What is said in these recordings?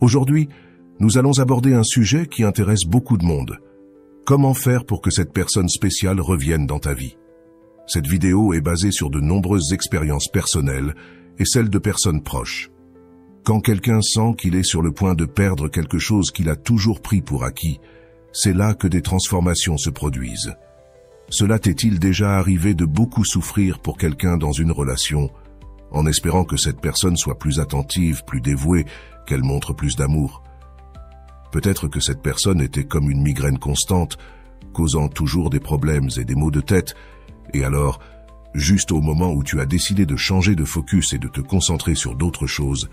Aujourd'hui, nous allons aborder un sujet qui intéresse beaucoup de monde. Comment faire pour que cette personne spéciale revienne dans ta vie? Cette vidéo est basée sur de nombreuses expériences personnelles et celles de personnes proches. Quand quelqu'un sent qu'il est sur le point de perdre quelque chose qu'il a toujours pris pour acquis, c'est là que des transformations se produisent. Cela t'est-il déjà arrivé de beaucoup souffrir pour quelqu'un dans une relation, en espérant que cette personne soit plus attentive, plus dévouée, qu'elle montre plus d'amour? Peut-être que cette personne était comme une migraine constante, causant toujours des problèmes et des maux de tête, et alors, juste au moment où tu as décidé de changer de focus et de te concentrer sur d'autres choses,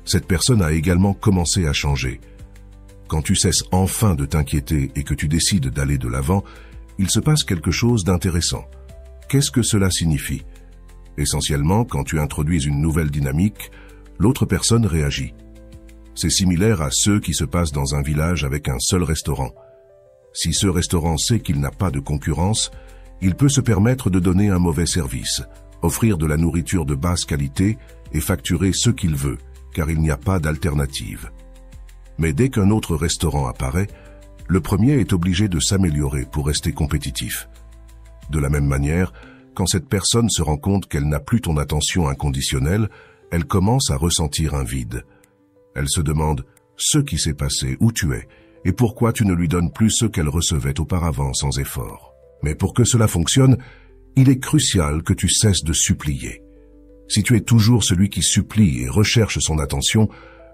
cette personne a également commencé à changer. Quand tu cesses enfin de t'inquiéter et que tu décides d'aller de l'avant, il se passe quelque chose d'intéressant. Qu'est-ce que cela signifie? Essentiellement, quand tu introduis une nouvelle dynamique, l'autre personne réagit. C'est similaire à ce qui se passe dans un village avec un seul restaurant. Si ce restaurant sait qu'il n'a pas de concurrence, il peut se permettre de donner un mauvais service, offrir de la nourriture de basse qualité et facturer ce qu'il veut, car il n'y a pas d'alternative. Mais dès qu'un autre restaurant apparaît, le premier est obligé de s'améliorer pour rester compétitif. De la même manière, quand cette personne se rend compte qu'elle n'a plus ton attention inconditionnelle, elle commence à ressentir un vide. Elle se demande ce qui s'est passé, où tu es, et pourquoi tu ne lui donnes plus ce qu'elle recevait auparavant sans effort. Mais pour que cela fonctionne, il est crucial que tu cesses de supplier. Si tu es toujours celui qui supplie et recherche son attention,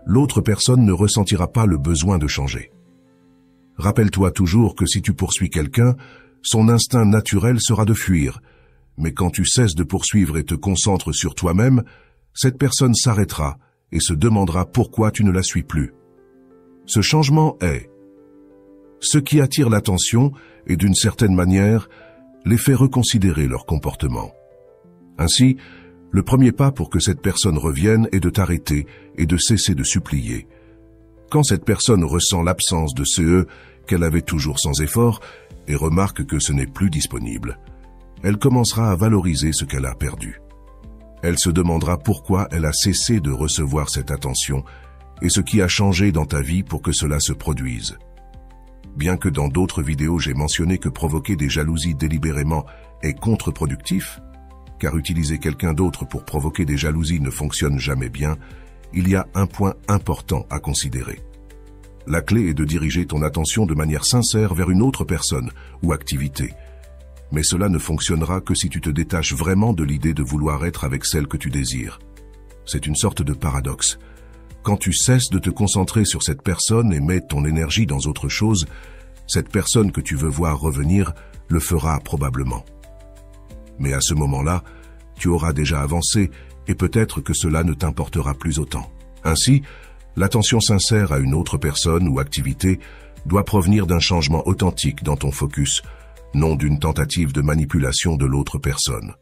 l'autre personne ne ressentira pas le besoin de changer. Rappelle-toi toujours que si tu poursuis quelqu'un, son instinct naturel sera de fuir. Mais quand tu cesses de poursuivre et te concentres sur toi-même, cette personne s'arrêtera et se demandera pourquoi tu ne la suis plus. Ce changement est ce qui attire l'attention et d'une certaine manière les fait reconsidérer leur comportement. Ainsi, le premier pas pour que cette personne revienne est de t'arrêter et de cesser de supplier. Quand cette personne ressent l'absence de ce qu'elle avait toujours sans effort et remarque que ce n'est plus disponible, elle commencera à valoriser ce qu'elle a perdu. Elle se demandera pourquoi elle a cessé de recevoir cette attention et ce qui a changé dans ta vie pour que cela se produise. Bien que dans d'autres vidéos j'ai mentionné que provoquer des jalousies délibérément est contre-productif, car utiliser quelqu'un d'autre pour provoquer des jalousies ne fonctionne jamais bien, il y a un point important à considérer. La clé est de diriger ton attention de manière sincère vers une autre personne ou activité. Mais cela ne fonctionnera que si tu te détaches vraiment de l'idée de vouloir être avec celle que tu désires. C'est une sorte de paradoxe. Quand tu cesses de te concentrer sur cette personne et mets ton énergie dans autre chose, cette personne que tu veux voir revenir le fera probablement. Mais à ce moment-là, tu auras déjà avancé et peut-être que cela ne t'importera plus autant. Ainsi, l'attention sincère à une autre personne ou activité doit provenir d'un changement authentique dans ton focus, non d'une tentative de manipulation de l'autre personne.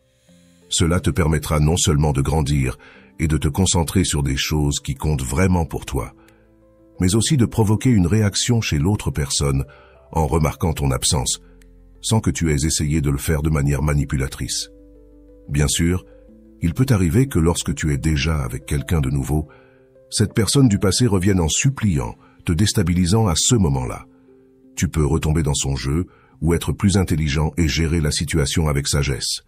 Cela te permettra non seulement de grandir et de te concentrer sur des choses qui comptent vraiment pour toi, mais aussi de provoquer une réaction chez l'autre personne en remarquant ton absence, sans que tu aies essayé de le faire de manière manipulatrice. Bien sûr, il peut arriver que lorsque tu es déjà avec quelqu'un de nouveau, cette personne du passé revienne en suppliant, te déstabilisant à ce moment-là. Tu peux retomber dans son jeu ou être plus intelligent et gérer la situation avec sagesse.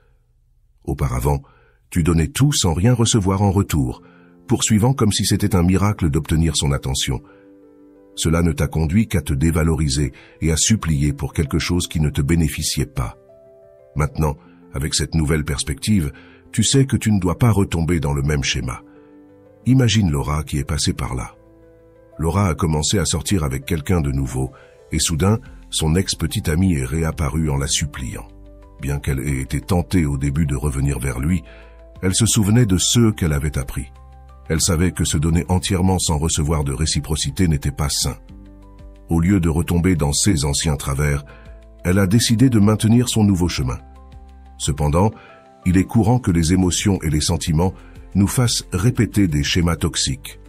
Auparavant, tu donnais tout sans rien recevoir en retour, poursuivant comme si c'était un miracle d'obtenir son attention. Cela ne t'a conduit qu'à te dévaloriser et à supplier pour quelque chose qui ne te bénéficiait pas. Maintenant, avec cette nouvelle perspective, tu sais que tu ne dois pas retomber dans le même schéma. Imagine Laura qui est passée par là. Laura a commencé à sortir avec quelqu'un de nouveau, et soudain, son ex-petite amie est réapparue en la suppliant. Bien qu'elle ait été tentée au début de revenir vers lui, elle se souvenait de ce qu'elle avait appris. Elle savait que se donner entièrement sans recevoir de réciprocité n'était pas sain. Au lieu de retomber dans ses anciens travers, elle a décidé de maintenir son nouveau chemin. Cependant, il est courant que les émotions et les sentiments nous fassent répéter des schémas toxiques.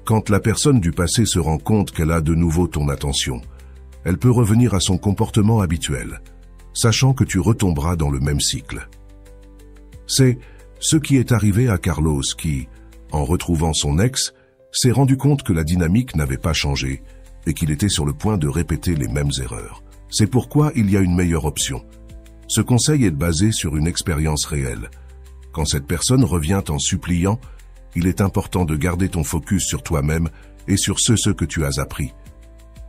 Quand la personne du passé se rend compte qu'elle a de nouveau ton attention, elle peut revenir à son comportement habituel, sachant que tu retomberas dans le même cycle. C'est ce qui est arrivé à Carlos qui, en retrouvant son ex, s'est rendu compte que la dynamique n'avait pas changé et qu'il était sur le point de répéter les mêmes erreurs. C'est pourquoi il y a une meilleure option. Ce conseil est basé sur une expérience réelle. Quand cette personne revient en suppliant, il est important de garder ton focus sur toi-même et sur ce que tu as appris.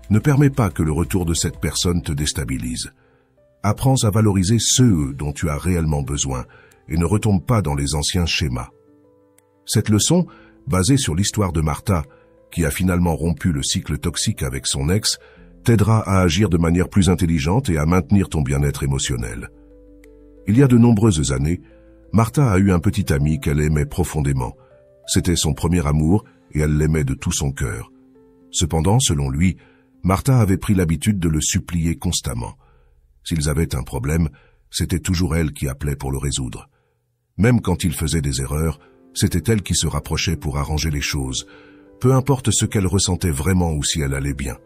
Ne permets pas que le retour de cette personne te déstabilise. Apprends à valoriser ceux dont tu as réellement besoin et ne retombe pas dans les anciens schémas. Cette leçon, basée sur l'histoire de Martha, qui a finalement rompu le cycle toxique avec son ex, t'aidera à agir de manière plus intelligente et à maintenir ton bien-être émotionnel. Il y a de nombreuses années, Martha a eu un petit ami qu'elle aimait profondément. C'était son premier amour et elle l'aimait de tout son cœur. Cependant, selon lui, Martha avait pris l'habitude de le supplier constamment. S'ils avaient un problème, c'était toujours elle qui appelait pour le résoudre. Même quand il faisait des erreurs, c'était elle qui se rapprochait pour arranger les choses, peu importe ce qu'elle ressentait vraiment ou si elle allait bien.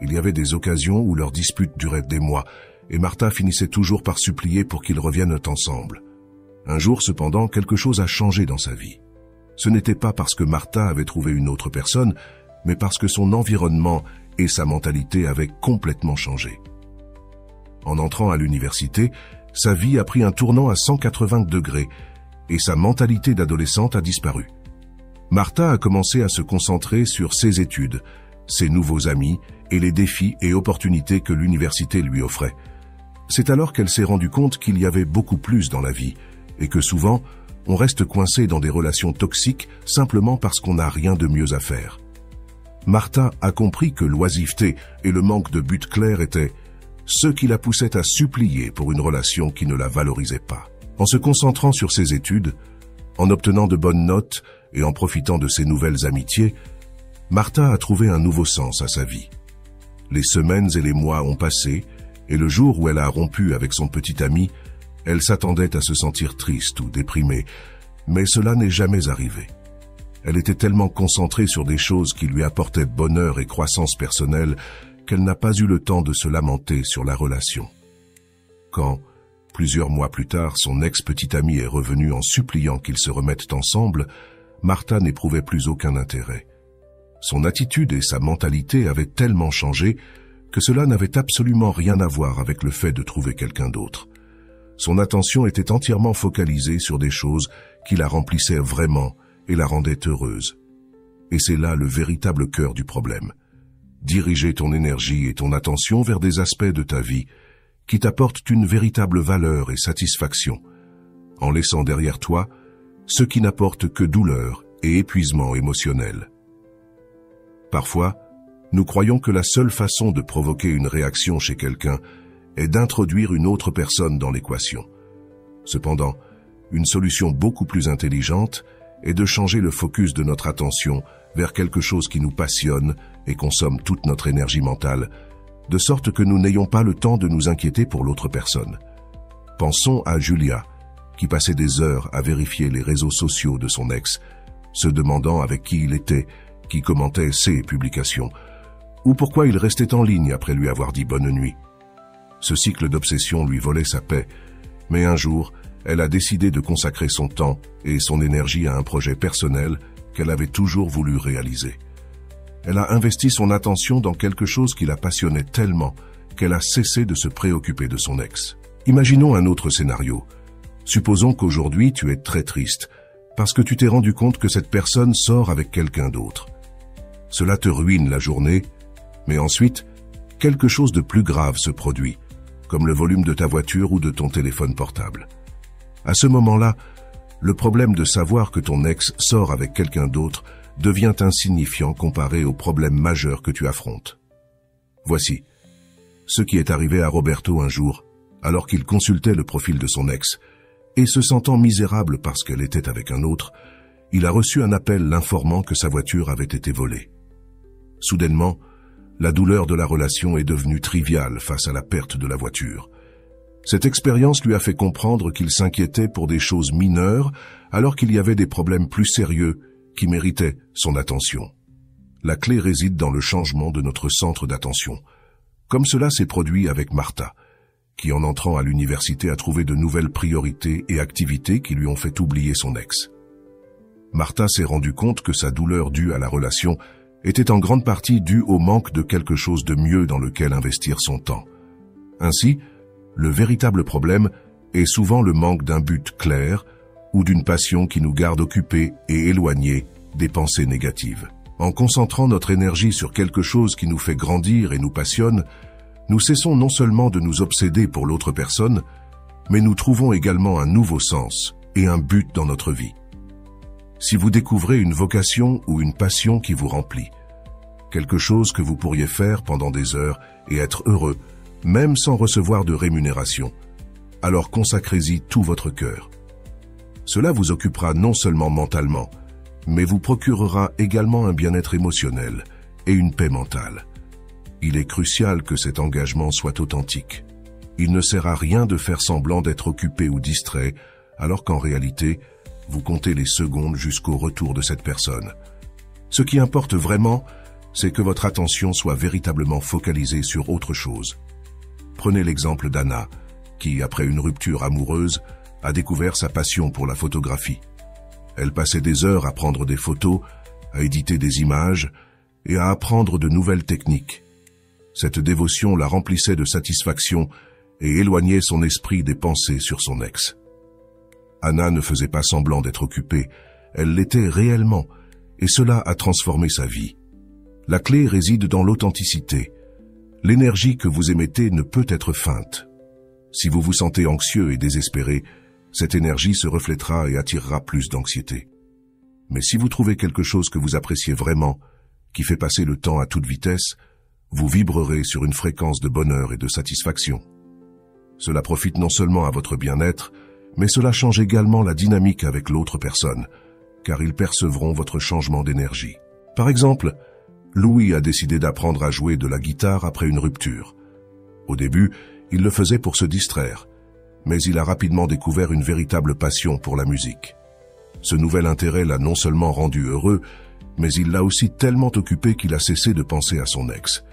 Il y avait des occasions où leur dispute durait des mois, et Martha finissait toujours par supplier pour qu'ils reviennent ensemble. Un jour, cependant, quelque chose a changé dans sa vie. Ce n'était pas parce que Martha avait trouvé une autre personne, mais parce que son environnement et sa mentalité avaient complètement changé. En entrant à l'université, sa vie a pris un tournant à 180 degrés et sa mentalité d'adolescente a disparu. Martha a commencé à se concentrer sur ses études, ses nouveaux amis et les défis et opportunités que l'université lui offrait. C'est alors qu'elle s'est rendue compte qu'il y avait beaucoup plus dans la vie et que souvent, on reste coincé dans des relations toxiques simplement parce qu'on n'a rien de mieux à faire. Martha a compris que l'oisiveté et le manque de but clair étaient ce qui la poussait à supplier pour une relation qui ne la valorisait pas. En se concentrant sur ses études, en obtenant de bonnes notes et en profitant de ses nouvelles amitiés, Martha a trouvé un nouveau sens à sa vie. Les semaines et les mois ont passé, et le jour où elle a rompu avec son petit ami, elle s'attendait à se sentir triste ou déprimée, mais cela n'est jamais arrivé. Elle était tellement concentrée sur des choses qui lui apportaient bonheur et croissance personnelle qu'elle n'a pas eu le temps de se lamenter sur la relation. Quand, plusieurs mois plus tard, son ex-petit ami est revenu en suppliant qu'ils se remettent ensemble, Martha n'éprouvait plus aucun intérêt. Son attitude et sa mentalité avaient tellement changé que cela n'avait absolument rien à voir avec le fait de trouver quelqu'un d'autre. Son attention était entièrement focalisée sur des choses qui la remplissaient vraiment et la rendaient heureuse. Et c'est là le véritable cœur du problème. Diriger ton énergie et ton attention vers des aspects de ta vie qui t'apportent une véritable valeur et satisfaction, en laissant derrière toi ce qui n'apporte que douleur et épuisement émotionnel. Parfois, nous croyons que la seule façon de provoquer une réaction chez quelqu'un est d'introduire une autre personne dans l'équation. Cependant, une solution beaucoup plus intelligente est de changer le focus de notre attention vers quelque chose qui nous passionne et consomme toute notre énergie mentale, de sorte que nous n'ayons pas le temps de nous inquiéter pour l'autre personne. Pensons à Julia, qui passait des heures à vérifier les réseaux sociaux de son ex, se demandant avec qui il était, qui commentait ses publications, ou pourquoi il restait en ligne après lui avoir dit bonne nuit. Ce cycle d'obsession lui volait sa paix, mais un jour, elle a décidé de consacrer son temps et son énergie à un projet personnel qu'elle avait toujours voulu réaliser. Elle a investi son attention dans quelque chose qui la passionnait tellement qu'elle a cessé de se préoccuper de son ex. Imaginons un autre scénario. Supposons qu'aujourd'hui tu es très triste parce que tu t'es rendu compte que cette personne sort avec quelqu'un d'autre. Cela te ruine la journée, mais ensuite, quelque chose de plus grave se produit, comme le volume de ta voiture ou de ton téléphone portable. À ce moment-là, le problème de savoir que ton ex sort avec quelqu'un d'autre devient insignifiant comparé au problème majeur que tu affrontes. Voici ce qui est arrivé à Roberto un jour, alors qu'il consultait le profil de son ex, et se sentant misérable parce qu'elle était avec un autre, il a reçu un appel l'informant que sa voiture avait été volée. Soudainement, la douleur de la relation est devenue triviale face à la perte de la voiture. Cette expérience lui a fait comprendre qu'il s'inquiétait pour des choses mineures alors qu'il y avait des problèmes plus sérieux qui méritaient son attention. La clé réside dans le changement de notre centre d'attention, comme cela s'est produit avec Martha, qui en entrant à l'université a trouvé de nouvelles priorités et activités qui lui ont fait oublier son ex. Martha s'est rendue compte que sa douleur due à la relation était en grande partie due au manque de quelque chose de mieux dans lequel investir son temps. Ainsi, le véritable problème est souvent le manque d'un but clair ou d'une passion qui nous garde occupés et éloignés des pensées négatives. En concentrant notre énergie sur quelque chose qui nous fait grandir et nous passionne, nous cessons non seulement de nous obséder pour l'autre personne, mais nous trouvons également un nouveau sens et un but dans notre vie. Si vous découvrez une vocation ou une passion qui vous remplit, quelque chose que vous pourriez faire pendant des heures et être heureux, même sans recevoir de rémunération, alors consacrez-y tout votre cœur. Cela vous occupera non seulement mentalement, mais vous procurera également un bien-être émotionnel et une paix mentale. Il est crucial que cet engagement soit authentique. Il ne sert à rien de faire semblant d'être occupé ou distrait, alors qu'en réalité, vous comptez les secondes jusqu'au retour de cette personne. Ce qui importe vraiment, c'est que votre attention soit véritablement focalisée sur autre chose. Prenez l'exemple d'Anna, qui, après une rupture amoureuse, a découvert sa passion pour la photographie. Elle passait des heures à prendre des photos, à éditer des images et à apprendre de nouvelles techniques. Cette dévotion la remplissait de satisfaction et éloignait son esprit des pensées sur son ex. Anna ne faisait pas semblant d'être occupée, elle l'était réellement, et cela a transformé sa vie. La clé réside dans l'authenticité. L'énergie que vous émettez ne peut être feinte. Si vous vous sentez anxieux et désespéré, cette énergie se reflètera et attirera plus d'anxiété. Mais si vous trouvez quelque chose que vous appréciez vraiment, qui fait passer le temps à toute vitesse, vous vibrerez sur une fréquence de bonheur et de satisfaction. Cela profite non seulement à votre bien-être, mais cela change également la dynamique avec l'autre personne, car ils percevront votre changement d'énergie. Par exemple, Louis a décidé d'apprendre à jouer de la guitare après une rupture. Au début, il le faisait pour se distraire, mais il a rapidement découvert une véritable passion pour la musique. Ce nouvel intérêt l'a non seulement rendu heureux, mais il l'a aussi tellement occupé qu'il a cessé de penser à son ex.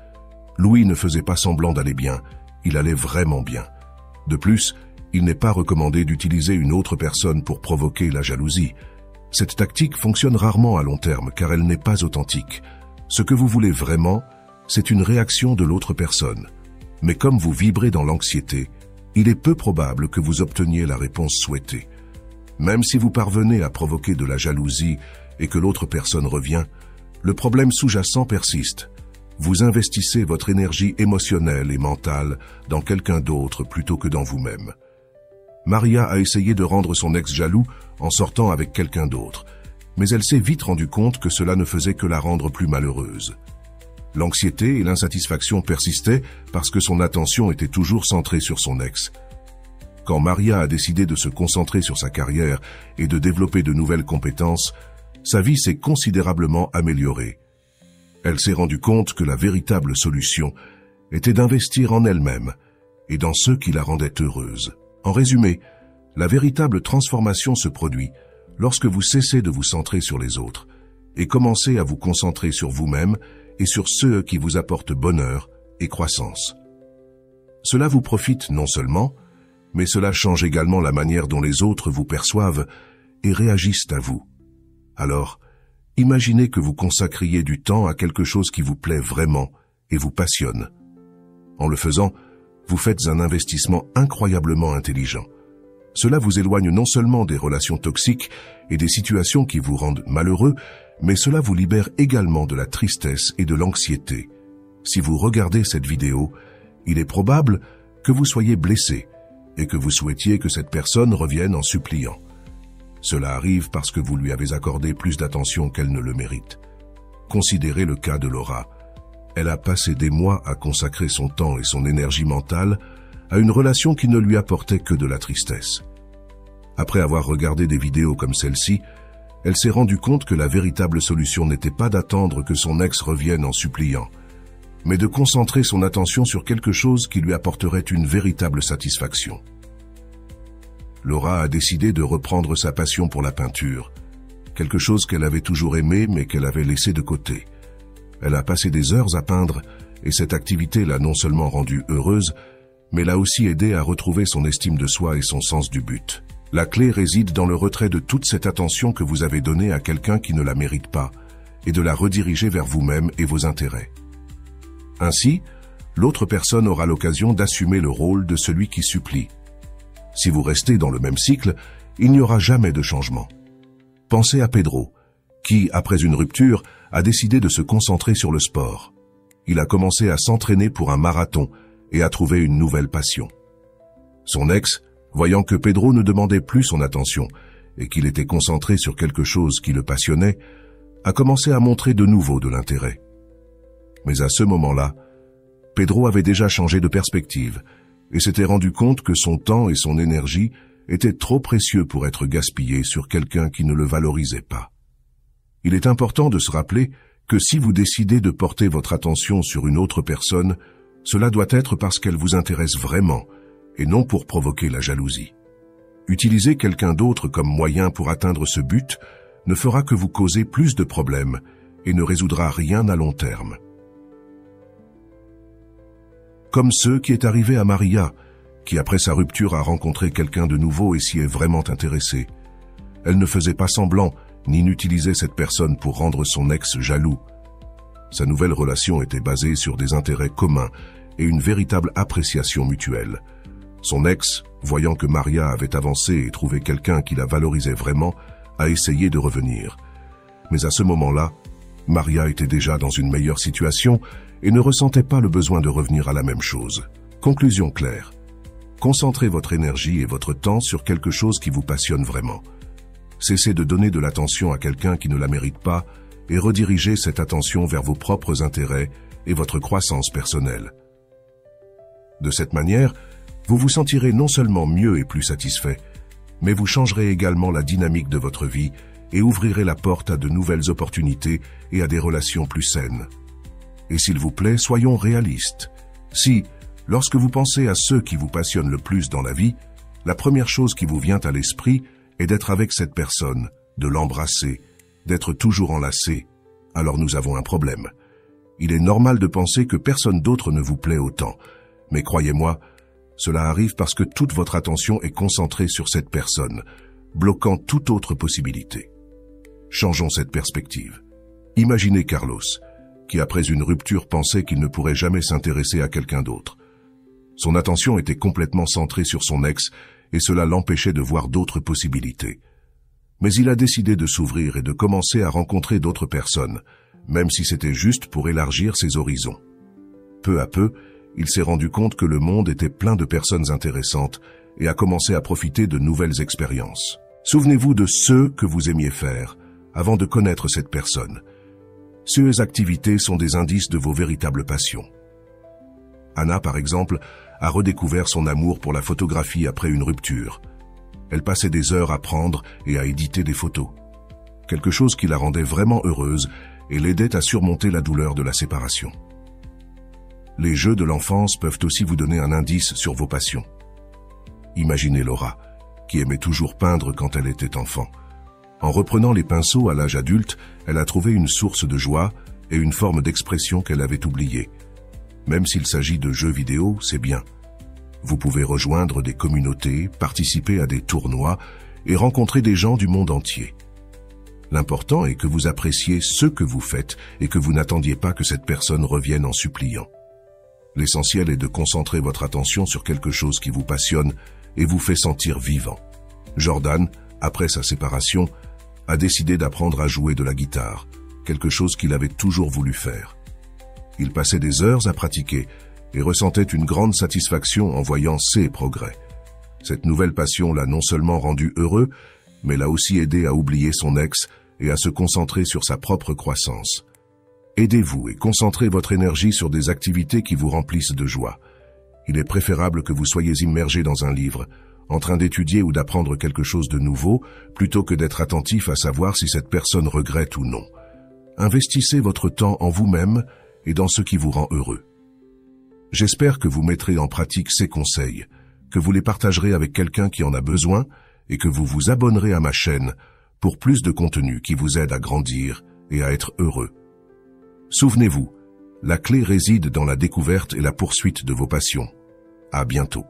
Louis ne faisait pas semblant d'aller bien, il allait vraiment bien. De plus, il n'est pas recommandé d'utiliser une autre personne pour provoquer la jalousie. Cette tactique fonctionne rarement à long terme car elle n'est pas authentique. Ce que vous voulez vraiment, c'est une réaction de l'autre personne. Mais comme vous vibrez dans l'anxiété, il est peu probable que vous obteniez la réponse souhaitée. Même si vous parvenez à provoquer de la jalousie et que l'autre personne revient, le problème sous-jacent persiste. Vous investissez votre énergie émotionnelle et mentale dans quelqu'un d'autre plutôt que dans vous-même. Maria a essayé de rendre son ex jaloux en sortant avec quelqu'un d'autre, mais elle s'est vite rendue compte que cela ne faisait que la rendre plus malheureuse. L'anxiété et l'insatisfaction persistaient parce que son attention était toujours centrée sur son ex. Quand Maria a décidé de se concentrer sur sa carrière et de développer de nouvelles compétences, sa vie s'est considérablement améliorée. Elle s'est rendue compte que la véritable solution était d'investir en elle-même et dans ceux qui la rendaient heureuse. En résumé, la véritable transformation se produit lorsque vous cessez de vous centrer sur les autres et commencez à vous concentrer sur vous-même et sur ceux qui vous apportent bonheur et croissance. Cela vous profite non seulement, mais cela change également la manière dont les autres vous perçoivent et réagissent à vous. Alors, imaginez que vous consacriez du temps à quelque chose qui vous plaît vraiment et vous passionne. En le faisant, vous faites un investissement incroyablement intelligent. Cela vous éloigne non seulement des relations toxiques et des situations qui vous rendent malheureux, mais cela vous libère également de la tristesse et de l'anxiété. Si vous regardez cette vidéo, il est probable que vous soyez blessé et que vous souhaitiez que cette personne revienne en suppliant. Cela arrive parce que vous lui avez accordé plus d'attention qu'elle ne le mérite. Considérez le cas de Laura. Elle a passé des mois à consacrer son temps et son énergie mentale à une relation qui ne lui apportait que de la tristesse. Après avoir regardé des vidéos comme celle-ci, elle s'est rendue compte que la véritable solution n'était pas d'attendre que son ex revienne en suppliant, mais de concentrer son attention sur quelque chose qui lui apporterait une véritable satisfaction. Laura a décidé de reprendre sa passion pour la peinture, quelque chose qu'elle avait toujours aimé mais qu'elle avait laissé de côté. Elle a passé des heures à peindre et cette activité l'a non seulement rendue heureuse, mais l'a aussi aidée à retrouver son estime de soi et son sens du but. La clé réside dans le retrait de toute cette attention que vous avez donnée à quelqu'un qui ne la mérite pas et de la rediriger vers vous-même et vos intérêts. Ainsi, l'autre personne aura l'occasion d'assumer le rôle de celui qui supplie. Si vous restez dans le même cycle, il n'y aura jamais de changement. Pensez à Pedro, qui, après une rupture, a décidé de se concentrer sur le sport. Il a commencé à s'entraîner pour un marathon et a trouvé une nouvelle passion. Son ex, voyant que Pedro ne demandait plus son attention et qu'il était concentré sur quelque chose qui le passionnait, a commencé à montrer de nouveau de l'intérêt. Mais à ce moment-là, Pedro avait déjà changé de perspective et s'était rendu compte que son temps et son énergie étaient trop précieux pour être gaspillés sur quelqu'un qui ne le valorisait pas. Il est important de se rappeler que si vous décidez de porter votre attention sur une autre personne, cela doit être parce qu'elle vous intéresse vraiment et non pour provoquer la jalousie. Utiliser quelqu'un d'autre comme moyen pour atteindre ce but ne fera que vous causer plus de problèmes et ne résoudra rien à long terme. Comme ce qui est arrivé à Maria, qui après sa rupture a rencontré quelqu'un de nouveau et s'y est vraiment intéressée. Elle ne faisait pas semblant, ni n'utilisait cette personne pour rendre son ex jaloux. Sa nouvelle relation était basée sur des intérêts communs et une véritable appréciation mutuelle. Son ex, voyant que Maria avait avancé et trouvé quelqu'un qui la valorisait vraiment, a essayé de revenir. Mais à ce moment-là, Maria était déjà dans une meilleure situation et ne ressentait pas le besoin de revenir à la même chose. Conclusion claire. Concentrez votre énergie et votre temps sur quelque chose qui vous passionne vraiment. Cessez de donner de l'attention à quelqu'un qui ne la mérite pas et redirigez cette attention vers vos propres intérêts et votre croissance personnelle. De cette manière, vous vous sentirez non seulement mieux et plus satisfait, mais vous changerez également la dynamique de votre vie et ouvrirez la porte à de nouvelles opportunités et à des relations plus saines. Et s'il vous plaît, soyons réalistes. Si, lorsque vous pensez à ceux qui vous passionnent le plus dans la vie, la première chose qui vous vient à l'esprit est d'être avec cette personne, de l'embrasser, d'être toujours enlacé, alors nous avons un problème. Il est normal de penser que personne d'autre ne vous plaît autant, mais croyez-moi, cela arrive parce que toute votre attention est concentrée sur cette personne, bloquant toute autre possibilité. Changeons cette perspective. Imaginez Carlos, qui après une rupture pensait qu'il ne pourrait jamais s'intéresser à quelqu'un d'autre. Son attention était complètement centrée sur son ex et cela l'empêchait de voir d'autres possibilités. Mais il a décidé de s'ouvrir et de commencer à rencontrer d'autres personnes, même si c'était juste pour élargir ses horizons. Peu à peu, il s'est rendu compte que le monde était plein de personnes intéressantes et a commencé à profiter de nouvelles expériences. Souvenez-vous de ce que vous aimiez faire avant de connaître cette personne. Ces activités sont des indices de vos véritables passions. Anna, par exemple, a redécouvert son amour pour la photographie après une rupture. Elle passait des heures à prendre et à éditer des photos. Quelque chose qui la rendait vraiment heureuse et l'aidait à surmonter la douleur de la séparation. Les jeux de l'enfance peuvent aussi vous donner un indice sur vos passions. Imaginez Laura, qui aimait toujours peindre quand elle était enfant. En reprenant les pinceaux à l'âge adulte, elle a trouvé une source de joie et une forme d'expression qu'elle avait oubliée. Même s'il s'agit de jeux vidéo, c'est bien. Vous pouvez rejoindre des communautés, participer à des tournois et rencontrer des gens du monde entier. L'important est que vous appréciez ce que vous faites et que vous n'attendiez pas que cette personne revienne en suppliant. L'essentiel est de concentrer votre attention sur quelque chose qui vous passionne et vous fait sentir vivant. Jordan, après sa séparation, a décidé d'apprendre à jouer de la guitare, quelque chose qu'il avait toujours voulu faire. Il passait des heures à pratiquer et ressentait une grande satisfaction en voyant ses progrès. Cette nouvelle passion l'a non seulement rendu heureux, mais l'a aussi aidé à oublier son ex et à se concentrer sur sa propre croissance. Aidez-vous et concentrez votre énergie sur des activités qui vous remplissent de joie. Il est préférable que vous soyez immergé dans un livre, en train d'étudier ou d'apprendre quelque chose de nouveau, plutôt que d'être attentif à savoir si cette personne regrette ou non. Investissez votre temps en vous-même et dans ce qui vous rend heureux. J'espère que vous mettrez en pratique ces conseils, que vous les partagerez avec quelqu'un qui en a besoin et que vous vous abonnerez à ma chaîne pour plus de contenu qui vous aide à grandir et à être heureux. Souvenez-vous, la clé réside dans la découverte et la poursuite de vos passions. À bientôt.